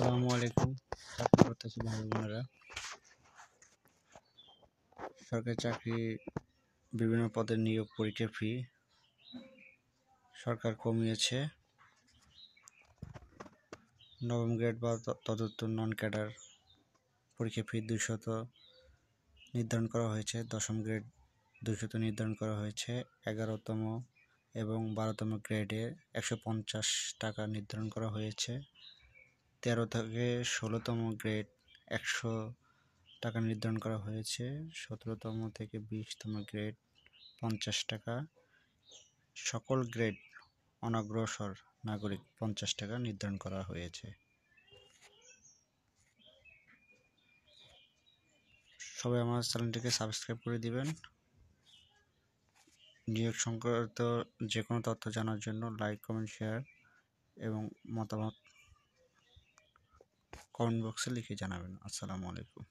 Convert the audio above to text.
আসসালামু আলাইকুম। চাকরি করতেছি ভাই বোনেরা। সরকারি চাকরি বিভিন্ন পদের নিয়োগ পরীক্ষা ফি সরকার কমিয়েছে। নবম গ্রেড বা তদুত্তর নন ক্যাডার পরীক্ষা ফি 200 নির্ধারণ করা হয়েছে। দশম গ্রেড 200 নির্ধারণ করা হয়েছে। 11তম এবং 12তম গ্রেডে 150 টাকা নির্ধারণ করা হয়েছে। 13 থেকে 16তম গ্রেড 100 টাকা নির্ধারণ করা হয়েছে। 17তম থেকে 20তম গ্রেড 50 টাকা। সকল গ্রেড অনগ্রসর নাগরিক 50 টাকা নির্ধারণ করা হয়েছে। সবাই আমার চ্যানেলটিকে সাবস্ক্রাইব করে দিবেন। নিয়োগ সংক্রান্ত যে কোনো তথ্য জানার জন্য লাইক, কমেন্ট, শেয়ার এবং মতামত কমেন্ট বক্সে লিখে জানাবেন। আসসালামু আলাইকুম।